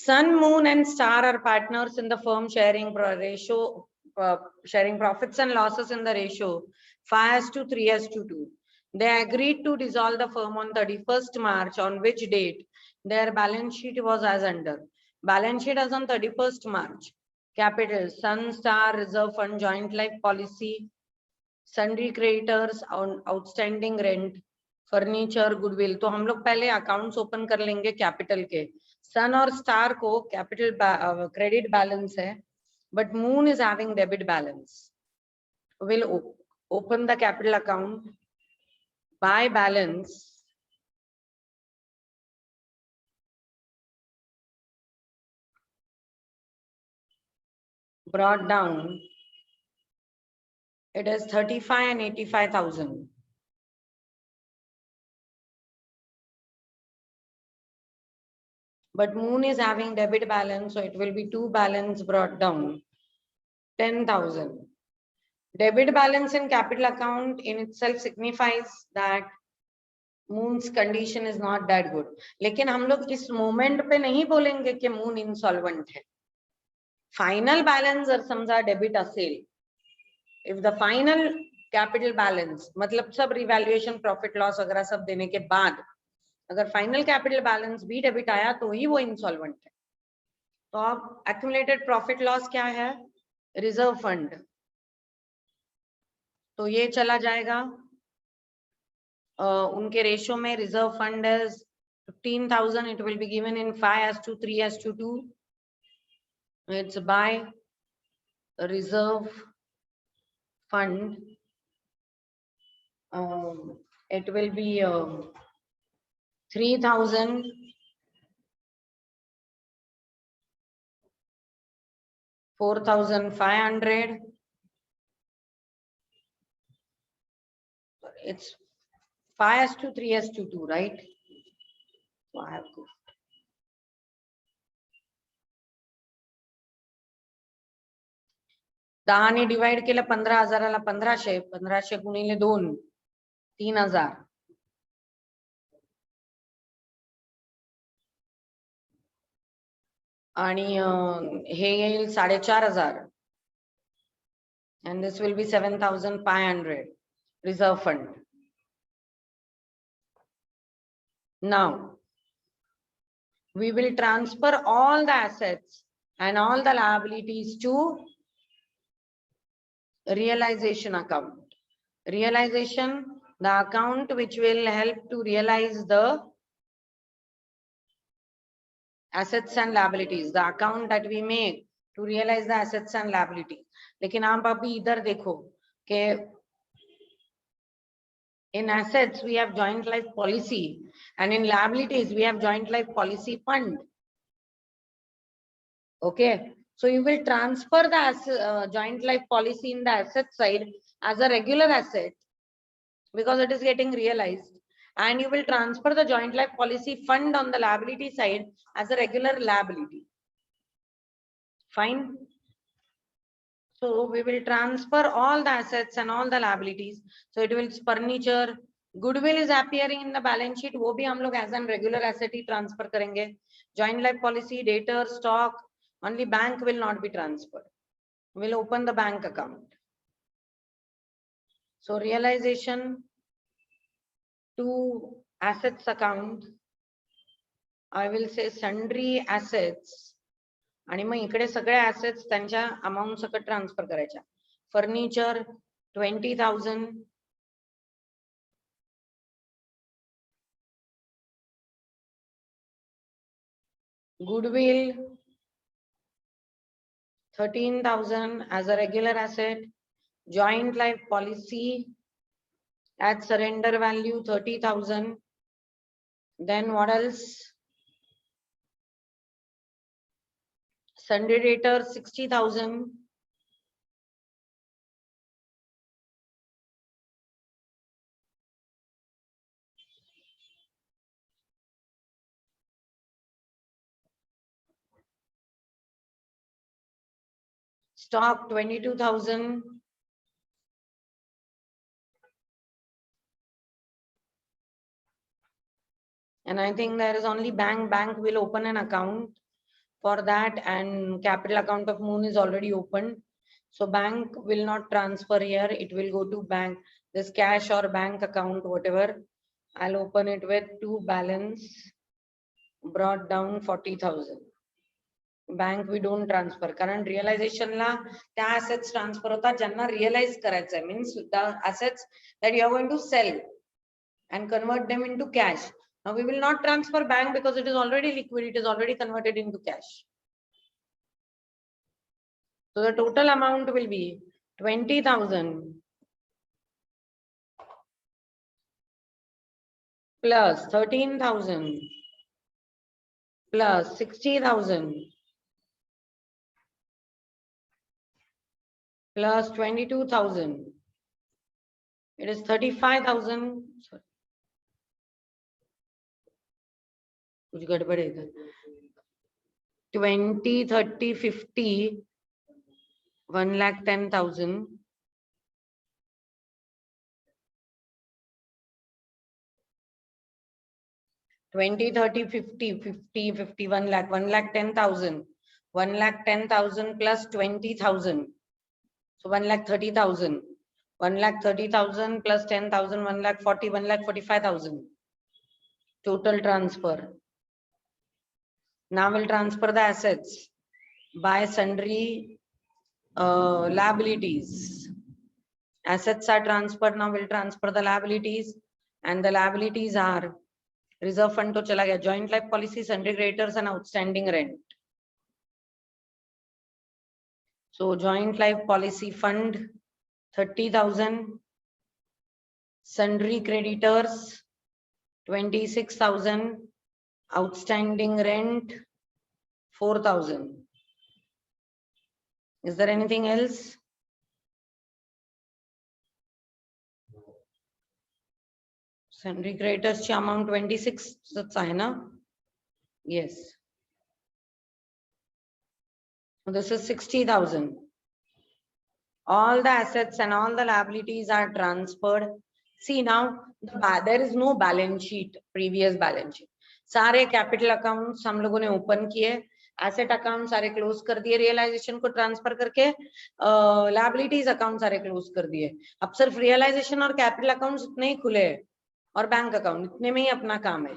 Sun, moon, and star are partners in the firm, sharing sharing profits and losses in the ratio 5:3:2. They agreed to dissolve the firm on 31st March, on which date their balance sheet was as under. Balance sheet as on 31st March. Capital: Sun Star Reserve Fund, joint life policy, sundry creditors, outstanding rent, furniture, goodwill. तो हम लोग पहले accounts open कर लेंगे capital के. सन और star को capital credit balance है, but moon is having debit balance. Will open the capital account by balance. Brought down, it is 35 and 85,000. But moon is having debit balance, so it will be two balance brought down, 10,000. Debit balance in capital account in itself signifies that moon's condition is not that good. लेकिन हम लोग इस moment पे नहीं बोलेंगे कि moon insolvent है. Final balance जर समझा डेबिट असेल, if the final capital balance मतलब सब revaluation profit loss वगैरह सब देने के बाद अगर फाइनल कैपिटल बैलेंस भी डेबिट आया तो ही वो इंसॉल्वेंट है. तो अब एक्यूमुलेटेड प्रॉफिट लॉस क्या है? Reserve fund. तो ये चला जाएगा उनके रेशियो में. Reserve fund is 15,000. It will be given in 5:3:2. It's by reserve fund. It will be 3,000 4,500. It's 5:3:2, right? So I have to. दहाने डिवाइड केलं 15,000ला 1500. 1500 गुणिले 2 3,000. आणि हे येईल 4,500. and this will be 7,500 reserve fund. Now we will transfer all the assets and all the liabilities to realization account. Realization, the account which will help to realize the assets and liabilities, the account that we make to realize the assets and liabilities. लेकिन आप अभी इधर देखो कि in assets we have joint life policy and in liabilities we have joint life policy fund. Okay, so you will transfer the joint life policy in the asset side as a regular asset because it is getting realized, and you will transfer the joint life policy fund on the liability side as a regular liability. Fine. So we will transfer all the assets and all the liabilities. So it will furniture, goodwill is appearing in the balance sheet. वो भी हम लोग as an regular asset he transfer करेंगे. Joint life policy, debtor, stock, only bank will not be transferred. We'll open the bank account. So realization to assets account, I will say sundry assets. आणि मग इकडे सगळे assets त्यांच्या amount सकट transfer करायच्या. Furniture 20,000, goodwill 13,000 as a regular asset, joint life policy at surrender value 30,000. Then what else? Sundry debtor 60,000. Stock 22,000. And I think there is only bank will open an account for that, and capital account of Moon is already opened. So bank will not transfer here. It will go to bank. This cash or bank account, whatever. I'll open it with to balance brought down 40,000. Bank we don't transfer. Current realization la त्या assets transfer होता ज्यांना realize करायचं means the assets that you are going to sell and convert them into cash. Now we will not transfer bank because it is already liquid. It is already converted into cash. So the total amount will be 20,000 plus 13,000 plus 60,000 plus 22,000. It is 35,000. कुछ गड़बड़ है इधर. 20, 30, 50, 1,10,000. 20, 30, 50, 50, 50, 1 lakh, 1,10,000. 1,10,000 plus 20,000. So 1,30,000. 1,30,000 plus 10,000, 1,40,000, 1,45,000. Total transfer. Now we'll transfer the assets by sundry liabilities. Assets are transferred. Now we'll transfer the liabilities, and the liabilities are reserve fund to chala gaya, joint life policy, sundry creditors and outstanding rent. So joint life policy fund 30,000, sundry creditors 26,000, outstanding rent 4,000. Is there anything else? Sundry creditors ची amount 26 आहे ना? Yes. So this is 60,000. All the assets and all the liabilities are transferred. See now, there is no balance sheet, previous balance sheet. सारे capital accounts हम लोगों ने open किए, asset accounts सारे close कर दिए, realization को transfer करके liabilities accounts सारे close कर दिए. अब सिर्फ realization और capital accounts इतने ही खुले हैं और bank account इतने में ही अपना काम है.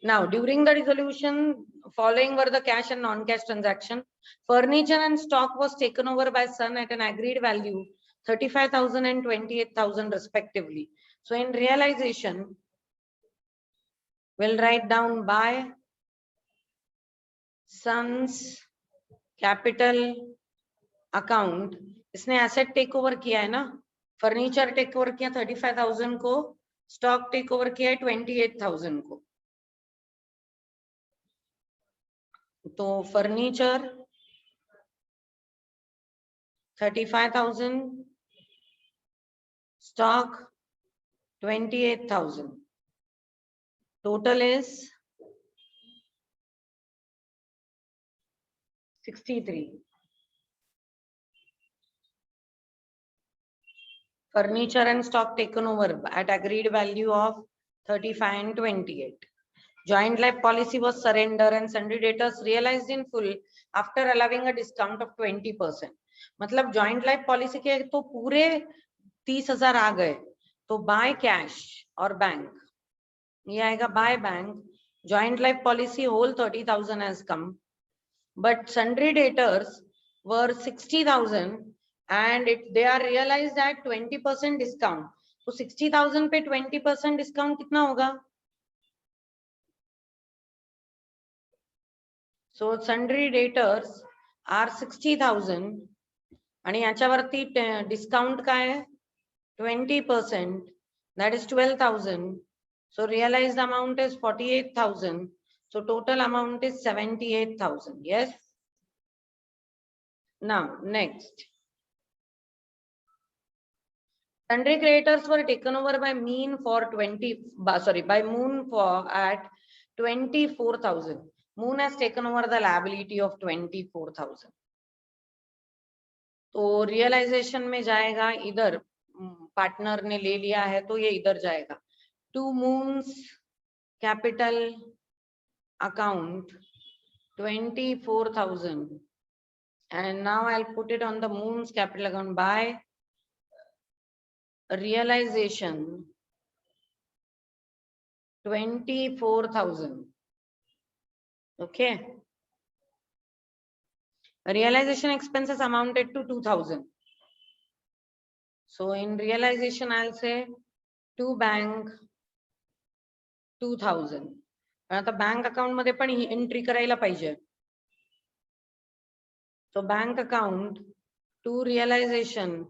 Now, during the dissolution, following were the cash and non-cash transaction. Furniture and stock was taken over by Sun at an agreed value 35,000 and 28,000 respectively. So in realization, we'll write down by Sun's capital account. इसने asset take over किया है ना? Furniture take over किया 35,000 को, stock take over किया है 28,000 को. तो furniture 35,000, stock 28,000. Total is 63. Furniture and stock taken over at agreed value of 35 and 28. Joint life policy was surrender and sundry debtors realized in full after allowing a discount of 20%. मतलब joint life policy के तो पूरे 30,000 आ गए, तो by cash और bank ये आएगा by bank. Joint life policy whole 30,000 has come, but sundry debtors were 60,000 and they are realized at 20% discount. तो 60,000 पे 20% discount कितना होगा? So sundry debtors are 60,000 आणि याच्यावरती discount काय आहे? 20%, that is 12,000. So realized amount is 48,000. So total amount is 78,000. Yes. Now next, sundry creditors were taken over by Moon for at 24,000. Moon has taken over the liability of 24,000. तो realisation में जाएगा इधर, partner ने ले लिया है तो ये इधर जाएगा. To Moon's capital account 24,000. And now I'll put it on the Moon's capital account by realization 24,000. Okay. Realization expenses amounted to 2,000. So in realization, I'll say to bank 2,000. आता bank account मध्ये पण ही entry करायला पाहिजे. So bank account to realization,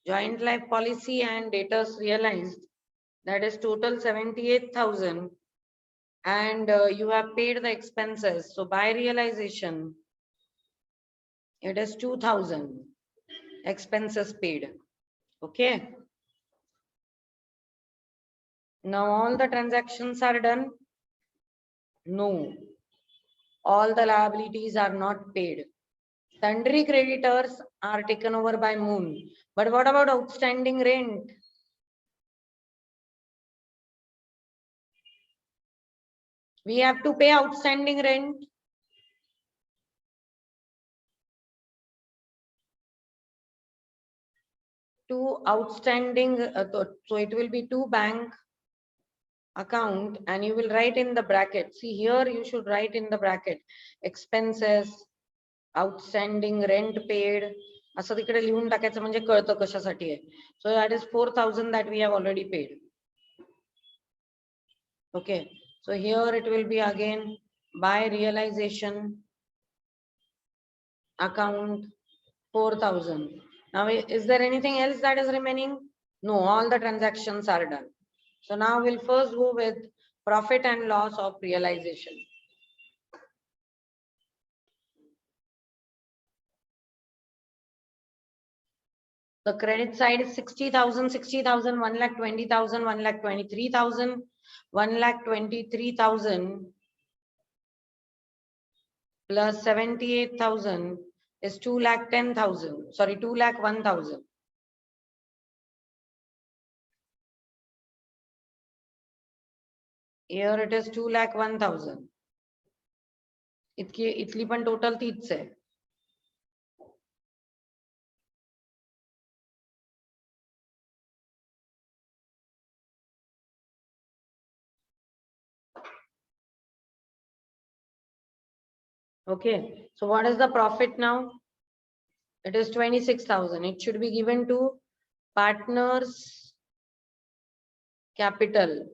joint life policy and debtors realized, that is total 78,000, and you have paid the expenses. So by realization, it is 2,000 expenses paid. Okay. Now all the transactions are done. No, all the liabilities are not paid. Sundry creditors are taken over by Moon. But what about outstanding rent? We have to pay outstanding rent. To outstanding, so it will be to bank account, and you will write in the bracket. See here, you should write in the bracket expenses, outstanding rent paid. असं तिकडे लिहून टाकायचं म्हणजे कळतं कशासाठी आहे. So that is 4,000 that we have already paid. Okay. So here it will be again by realization account 4,000. Now, is there anything else that is remaining? No, all the transactions are done. So now we'll first go with profit and loss of realization. The credit side is 60,000, 60,000, 1,20,000, 1,23,000, 1,23,000 plus 78,000 is 2,10,000. Sorry, 2,01,000. Here it is 2,01,000. इतली पण total तीच आहे. Okay, so what is the profit now? It is 26,000. It should be given to partners capital.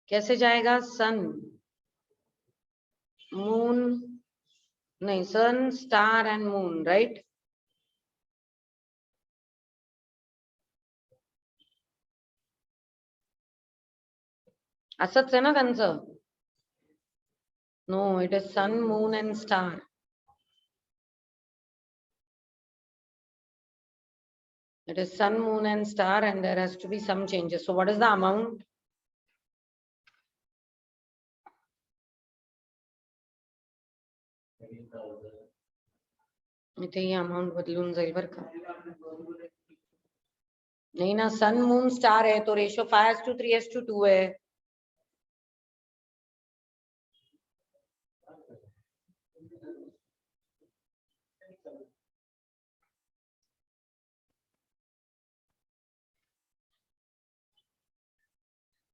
कैसे जाएगा? Sun, moon, नहीं, sun, star and moon, right? असंच आहे ना त्यांचं? No, it is sun, moon and star. It is sun, moon and star, and there has to be some changes. So what is the amount? इथे ही amount बदलून जाईल बरं का. नहीं ना, सन मून स्टार है तो रेशियो 5:3:2 है.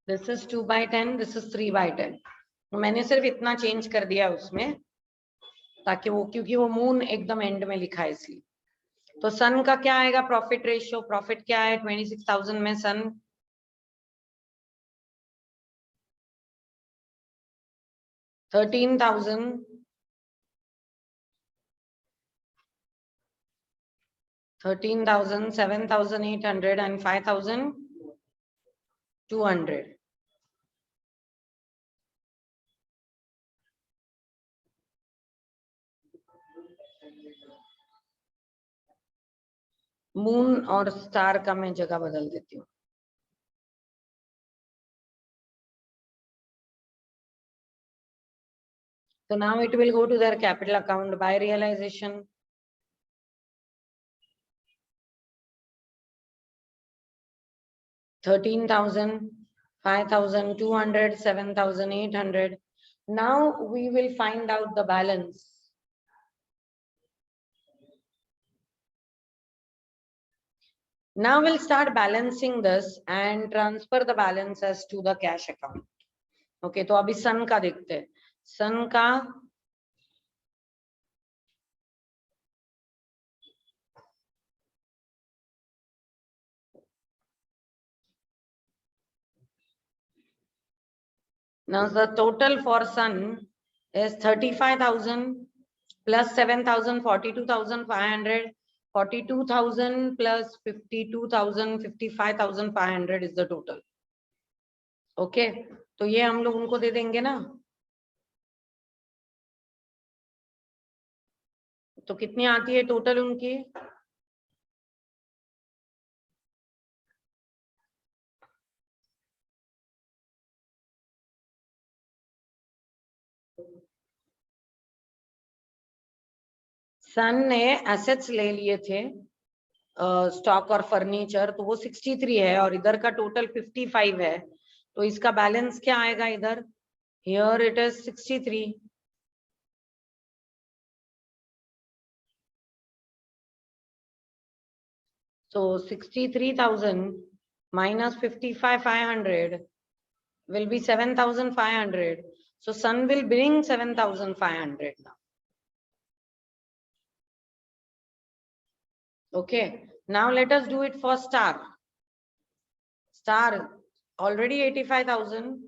This is 2/10, this is 3/10. मैंने सिर्फ इतना चेंज कर दिया उसमें ताकि वो, क्योंकि वो मून एकदम एंड में लिखा है इसलिए. तो सन का क्या आएगा प्रॉफिट रेशियो? प्रॉफिट क्या है 26,000 में? सन 13,000, 7,800 and 5,200. मून और स्टार का मैं जगह बदल देती हूँ. So now it will go to their capital account by realization. $13,000, 5,200, 7,800, Now we will find out the balance. Now we'll start balancing this and transfer the balances to the cash account. Okay, तो अभी सन का देखते हैं. सन का now the total for Sun is 35,000 plus 7,000, 42,500, 42,000 plus 52,000, 55,500 is the total. Okay, तो ये हम लोग उनको दे देंगे ना. तो कितनी आती है टोटल उनकी? सन ने एसेट्स ले लिए थे स्टॉक और फर्नीचर, तो वो 63 है और इधर का टोटल 55 है. तो इसका बैलेंस क्या आएगा इधर? Here it is 63. So 63,000 minus 55,500 will be 7,500. So Sun will bring 7,500 now. Okay, now let us do it for Star. Star already 85,000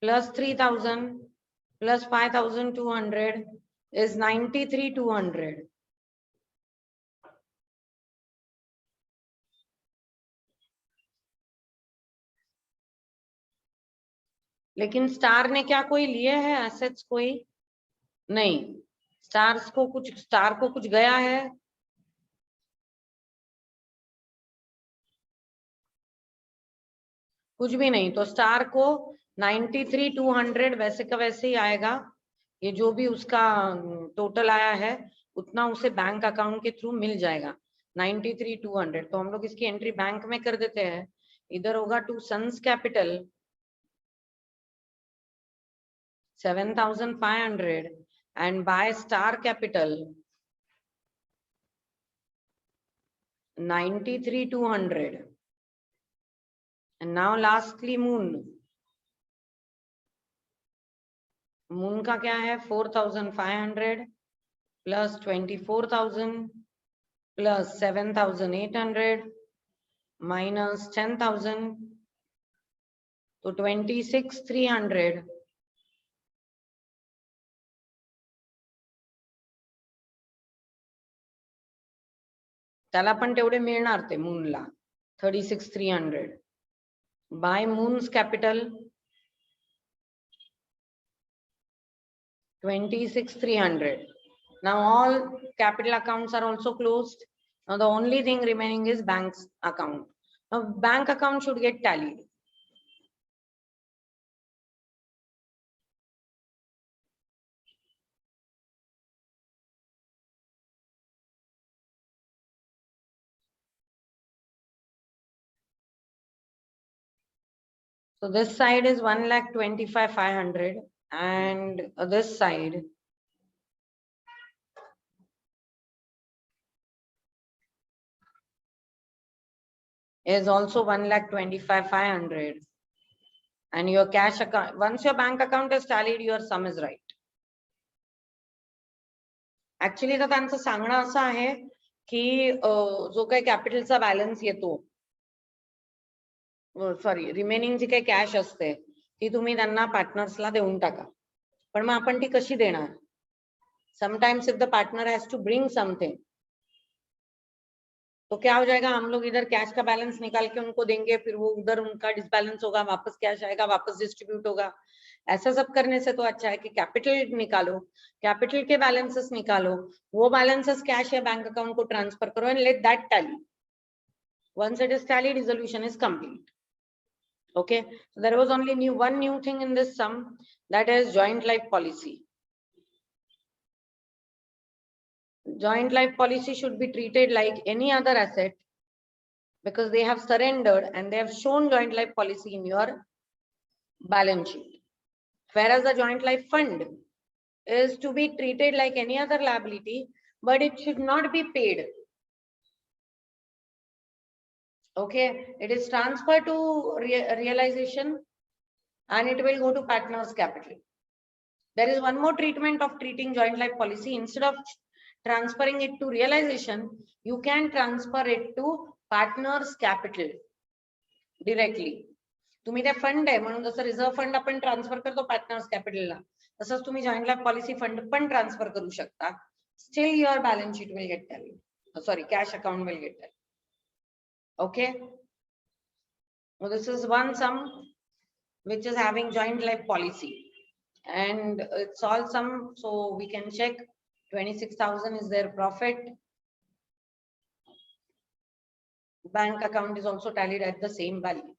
plus 3,000 plus 5,200 is 93,200. लेकिन स्टार ने क्या कोई लिए है एसेट्स? कोई नहीं. स्टार को कुछ गया है? कुछ भी नहीं. तो स्टार को 93,200 वैसे का वैसे ही आएगा. ये जो भी उसका टोटल आया है उतना उसे बैंक अकाउंट के थ्रू मिल जाएगा 93,200. तो हम लोग इसकी एंट्री बैंक में कर देते हैं. इधर होगा to Sun's capital 7,500 and by Star Capital 93,200. And now lastly Moon. Moon का क्या है? 4,500 plus 24,000 plus 7,800 minus 10,000 तो 26,300. त्याला पण तेवढे मिळणार ते मूनला 36,300 by Moon's capital 26,300. Now all capital accounts are also closed. Now the only thing remaining is bank's account. Now bank account should get tallied. So this side is 1,25,500 and this side is also 1,25,500 and your cash account, once your bank account is tallied, your sum is right. Actually तर त्यांचं सांगणं असं आहे की जो काही कॅपिटलचा balance येतो, sorry remaining जी काही कॅश असते ती तुम्ही त्यांना पार्टनर्सला देऊन टाका. पण मग आपण ती कशी देणार? Sometimes if the partner has to bring something, तो क्या हो जाएगा, हम लोग इधर कैश का बैलेंस निकाल के उनको देंगे, फिर वो उधर उनका डिसबैलेंस होगा, वापस कैश आएगा, वापस डिस्ट्रीब्यूट होगा. ऐसा सब करने से तो अच्छा है कि कैपिटल निकालो, कैपिटल के बैलेंसेस निकालो, वो बैलेंसेस कैश या बैंक अकाउंट को ट्रांसफर करो and let that tally. Once it is tallied, resolution is complete. Okay, so there was only one new thing in this sum, that is joint life policy. Joint life policy should be treated like any other asset because they have surrendered and they have shown joint life policy in your balance sheet. Whereas the joint life fund is to be treated like any other liability, but it should not be paid. Okay, it is transferred to realization and it will go to partner's capital. There is one more treatment of treating joint life policy. Instead of transferring it to realization, you can transfer it to partner's capital directly. तुम्ही त्या fund आहे म्हणून जसं reserve fund आपण transfer करतो partners कॅपिटलला, तसंच तुम्ही joint life policy fund पण ट्रान्सफर करू शकता. Still your balance sheet will get tally, sorry cash account will get tally. Okay, well, this is one sum which is having joint life policy and it's all sum, so we can check 26,000 is their profit. Bank account is also tallied at the same value.